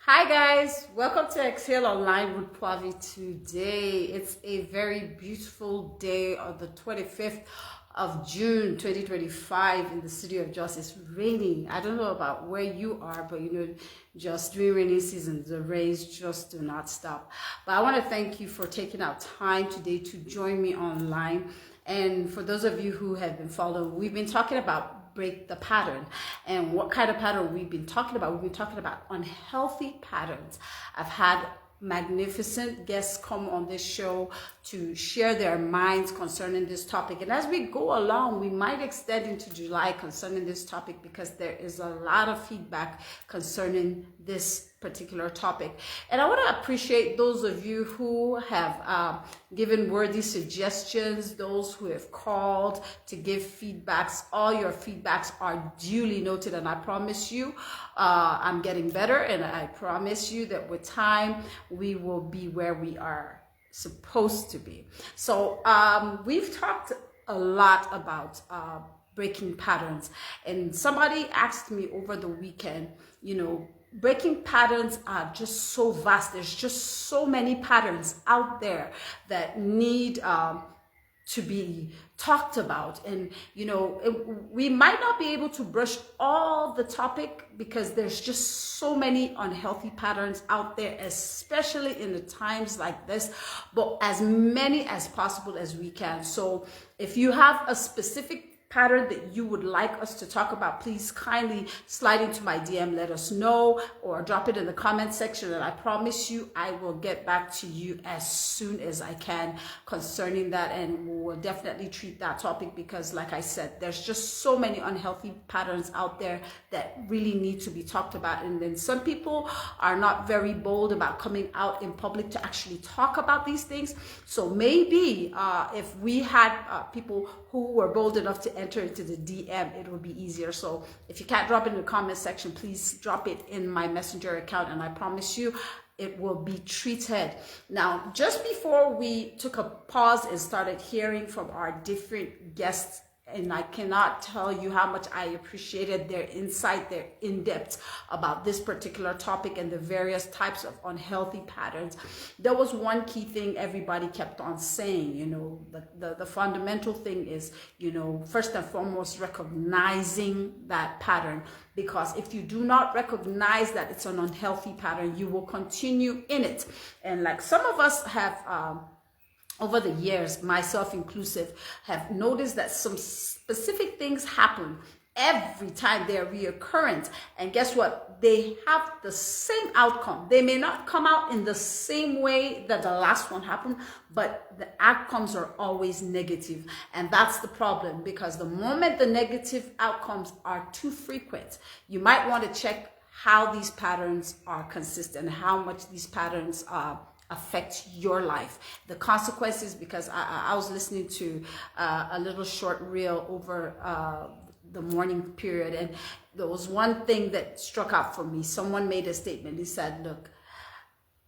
Hi guys, welcome to EX-HALE Online with Pavi. Today it's a very beautiful day of the 25th of June 2025 in the city of Jos. It's raining. I don't know about where you are, but just during rainy season the rains just do not stop. But I want to thank you for taking out time today to join me online. And for those of you who have been following, we've been talking about break the pattern. And what kind of pattern we've been talking about? We've been talking about unhealthy patterns. I've had magnificent guests come on this show to share their minds concerning this topic. And as we go along, we might extend into July concerning this topic because there is a lot of feedback concerning this particular topic. And I want to appreciate those of you who have given worthy suggestions, those who have called to give feedbacks. All your feedbacks are duly noted, and I promise you I'm getting better, and I promise you that with time we will be where we are supposed to be. So we've talked a lot about breaking patterns, and somebody asked me over the weekend, breaking patterns are just so vast. There's just so many patterns out there that need to be talked about. And, we might not be able to brush all the topic because there's just so many unhealthy patterns out there, especially in the times like this, but as many as possible as we can. So if you have a specific pattern that you would like us to talk about, please kindly slide into my DM, let us know, or drop it in the comment section, and I promise you I will get back to you as soon as I can concerning that. And we will definitely treat that topic because, like I said, there's just so many unhealthy patterns out there that really need to be talked about. And then some people are not very bold about coming out in public to actually talk about these things. So maybe if we had people who were bold enough to enter into the DM, it will be easier. So if you can't drop it in the comment section, please drop it in my messenger account, and I promise you it will be treated. Now, just before we took a pause and started hearing from our different guests, and I cannot tell you how much I appreciated their insight, their in-depth about this particular topic and the various types of unhealthy patterns. There was one key thing everybody kept on saying, the fundamental thing is, first and foremost, recognizing that pattern. Because if you do not recognize that it's an unhealthy pattern, you will continue in it. And like some of us have, over the years, myself inclusive, have noticed that some specific things happen every time they're reoccurrent. And guess what? They have the same outcome. They may not come out in the same way that the last one happened, but the outcomes are always negative. And that's the problem, because the moment the negative outcomes are too frequent, you might want to check how these patterns are consistent, how much these patterns affect your life, the consequences. Because I was listening to a little short reel over the morning period, and there was one thing that struck out for me. Someone made a statement. He said, look,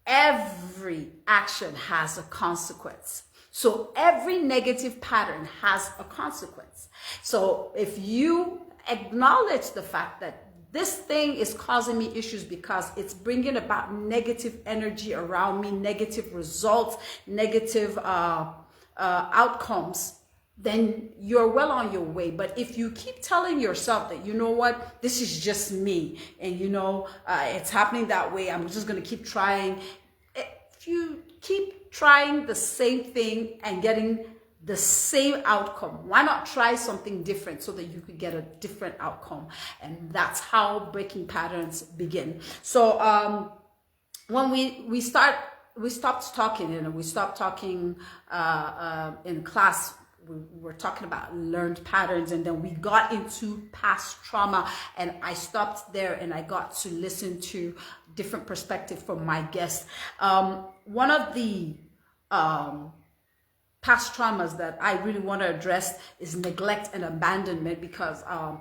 every action has a consequence. So every negative pattern has a consequence. So if you acknowledge the fact that this thing is causing me issues because it's bringing about negative energy around me, negative results, negative outcomes, then you're well on your way. But if you keep telling yourself that, what, this is just me, and it's happening that way, I'm just going to keep trying. If you keep trying the same thing and getting the same outcome, why not try something different so that you could get a different outcome? And that's how breaking patterns begin. So when we stopped talking, we stopped talking in class. We were talking about learned patterns, and then we got into past trauma, and I stopped there and I got to listen to different perspectives from my guests. One of the past traumas that I really want to address is neglect and abandonment, because I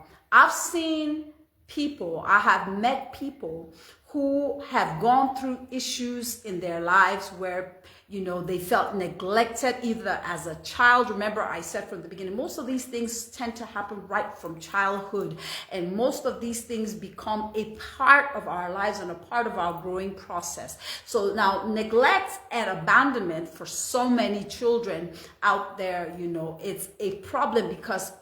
have met people who have gone through issues in their lives where, you know, they felt neglected either as a child. Remember, I said from the beginning, most of these things tend to happen right from childhood. And most of these things become a part of our lives and a part of our growing process. So now neglect and abandonment for so many children out there, you know, it's a problem because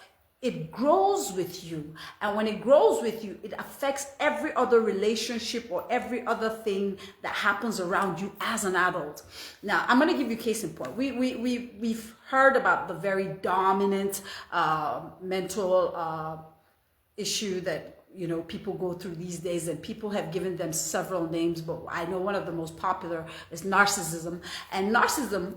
it grows with you. And when it grows with you, it affects every other relationship or every other thing that happens around you as an adult. Now, I'm going to give you a case in point. We've heard about the very dominant mental issue that, you know, people go through these days, and people have given them several names, but I know one of the most popular is narcissism. And narcissism,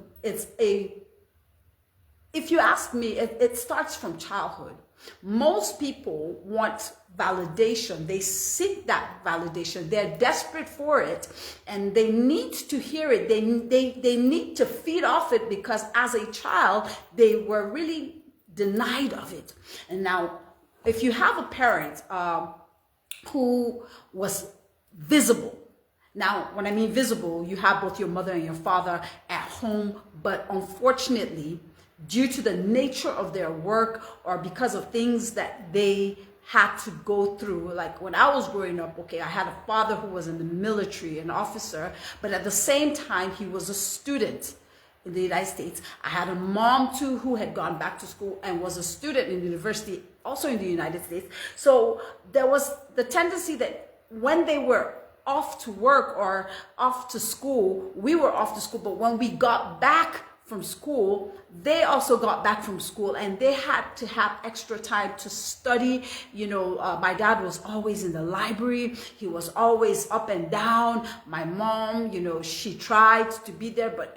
if you ask me, it starts from childhood. Most people want validation. They seek that validation. They're desperate for it, and they need to hear it. They need to feed off it, because as a child, they were really denied of it. And now, if you have a parent who was visible, now, when I mean visible, you have both your mother and your father at home, but unfortunately, due to the nature of their work or because of things that they had to go through, like when I was growing up, okay, I had a father who was in the military, an officer, but at the same time, he was a student in the United States. I had a mom too who had gone back to school and was a student in university, also in the United States. So there was the tendency that when they were off to work or off to school, we were off to school, but when we got back from school, they also got back from school, and they had to have extra time to study. You know, my dad was always in the library. He was always up and down. My mom, you know, she tried to be there, but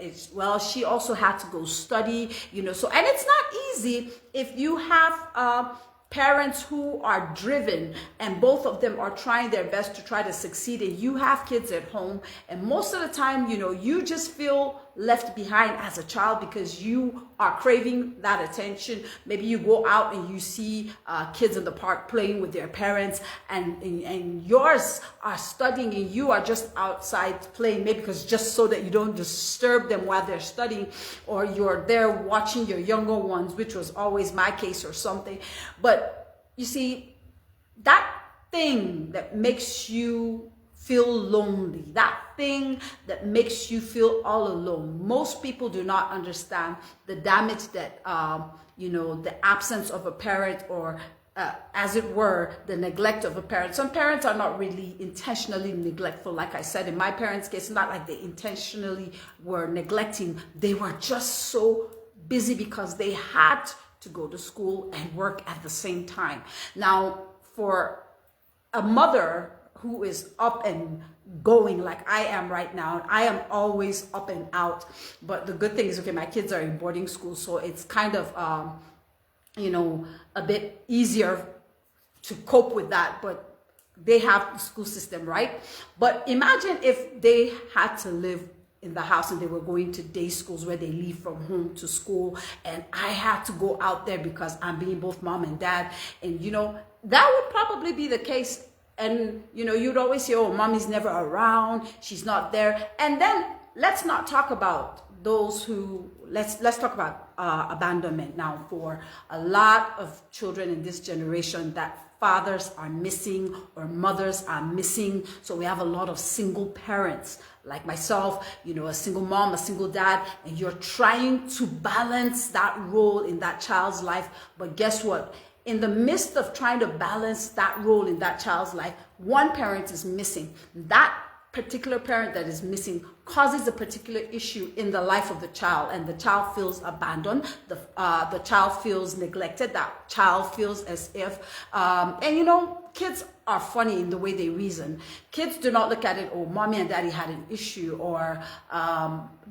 she also had to go study, you know. So, and it's not easy if you have parents who are driven and both of them are trying their best to try to succeed, and you have kids at home, and most of the time, you know, you just feel left behind as a child because you are craving that attention. Maybe you go out and you see kids in the park playing with their parents, and yours are studying and you are just outside playing, maybe because just so that you don't disturb them while they're studying, or you're there watching your younger ones, which was always my case or something. But you see, that thing that makes you feel lonely, that thing that makes you feel all alone, most people do not understand the damage that, you know, the absence of a parent, or as it were, the neglect of a parent. Some parents are not really intentionally neglectful. Like I said, in my parents' case, it's not like they intentionally were neglecting. They were just so busy because they had to go to school and work at the same time. Now, for a mother who is up and going like I am right now, I am always up and out. But the good thing is, okay, my kids are in boarding school, so it's kind of, you know, a bit easier to cope with that. But they have the school system, right? But imagine if they had to live in the house and they were going to day schools where they leave from home to school, and I had to go out there because I'm being both mom and dad. And, you know, that would probably be the case. And, you know, you'd always say, oh, mommy's never around, she's not there. And then let's not talk about those who, let's talk about abandonment now. For a lot of children in this generation, that fathers are missing or mothers are missing. So we have a lot of single parents like myself, you know, a single mom, a single dad, and you're trying to balance that role in that child's life. But guess what? In the midst of trying to balance that role in that child's life, one parent is missing. That particular parent that is missing causes a particular issue in the life of the child, and the child feels abandoned, the child feels neglected, that child feels as if, and you know, kids are funny in the way they reason. Kids do not look at it, oh, mommy and daddy had an issue, or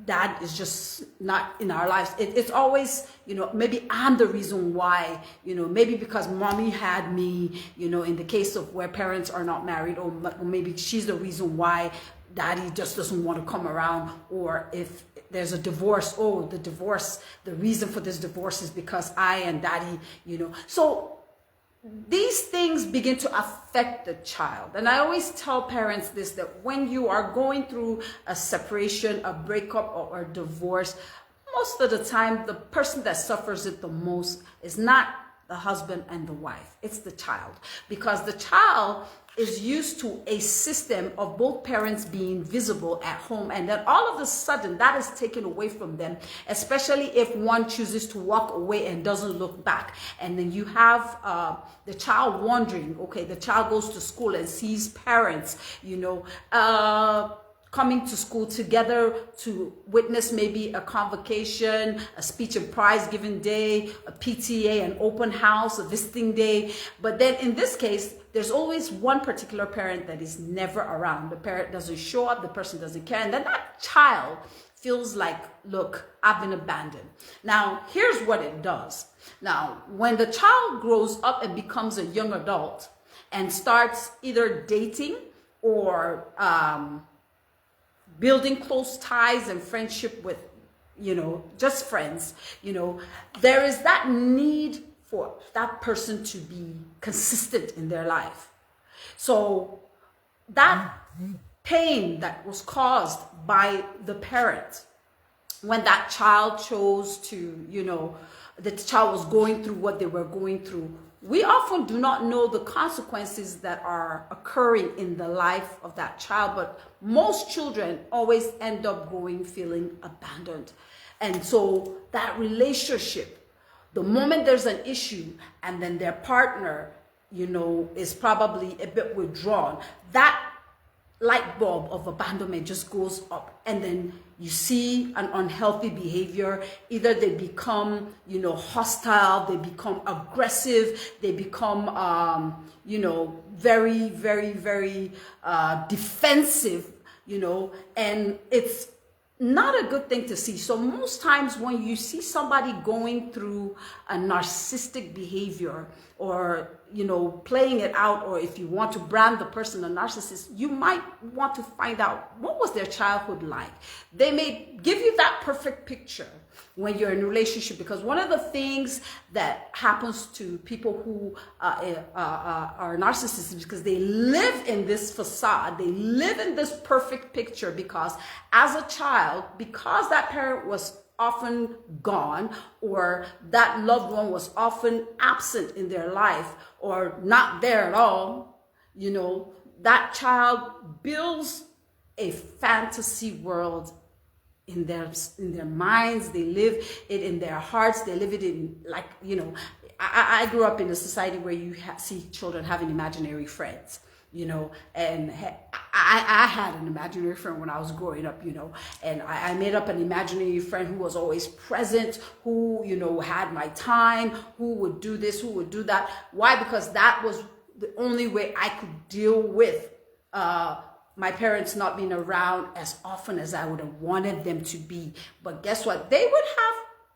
dad is just not in our lives. It's always, you know, maybe I'm the reason why, you know, maybe because mommy had me, you know, in the case of where parents are not married, or maybe she's the reason why daddy just doesn't want to come around. Or if there's a divorce, oh, the reason for this divorce is because I and daddy, you know. So these things begin to affect the child. And I always tell parents this, that when you are going through a separation, a breakup, or a divorce, most of the time, the person that suffers it the most is not the husband and the wife. It's the child. Because the child is used to a system of both parents being visible at home, and then all of a sudden that is taken away from them, especially if one chooses to walk away and doesn't look back. And then you have the child wondering, okay, the child goes to school and sees parents, coming to school together to witness maybe a convocation, a speech and prize giving day, a PTA, an open house, a visiting day. But then in this case, there's always one particular parent that is never around. The parent doesn't show up, the person doesn't care, and then that child feels like, look, I've been abandoned. Now, here's what it does. Now, when the child grows up and becomes a young adult and starts either dating or building close ties and friendship with, just friends, there is that need for that person to be consistent in their life. So that pain that was caused by the parent when that child chose to, the child was going through what they were going through, we often do not know the consequences that are occurring in the life of that child, but most children always end up growing feeling abandoned. And so that relationship, the moment there's an issue and then their partner, is probably a bit withdrawn, that light bulb of abandonment just goes up, and then you see an unhealthy behavior. Either they become, hostile, they become aggressive, they become, very, very, very defensive, and it's not a good thing to see. So most times when you see somebody going through a narcissistic behavior, or playing it out, or if you want to brand the person a narcissist, you might want to find out what was their childhood like. They may give you that perfect picture when you're in a relationship, because one of the things that happens to people who are narcissists is because they live in this facade, they live in this perfect picture, because as a child, because that parent was often gone, or that loved one was often absent in their life, or not there at all, that child builds a fantasy world in their minds. They live it in their hearts. They live it in, I grew up in a society where you see children having imaginary friends, and I had an imaginary friend when I was growing up, and I made up an imaginary friend who was always present, who, had my time, who would do this, who would do that. Why? Because that was the only way I could deal with my parents not being around as often as I would have wanted them to be. But guess what? They would have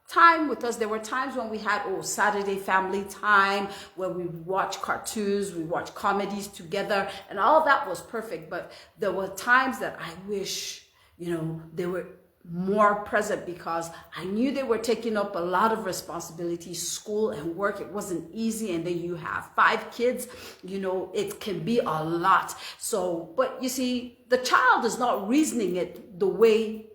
time with us. There were times when we had Saturday family time, where we watch cartoons, we watch comedies together, and all that was perfect. But there were times that I wish, they were more present, because I knew they were taking up a lot of responsibilities, school and work. It wasn't easy, and then you have 5 kids, it can be a lot. So, but you see, the child is not reasoning it the way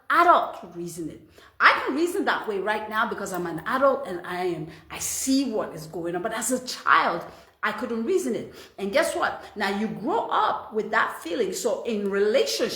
adult reason it. I can reason that way right now because I'm an adult and I see what is going on. But as a child, I couldn't reason it. And guess what? Now you grow up with that feeling. So in relationship,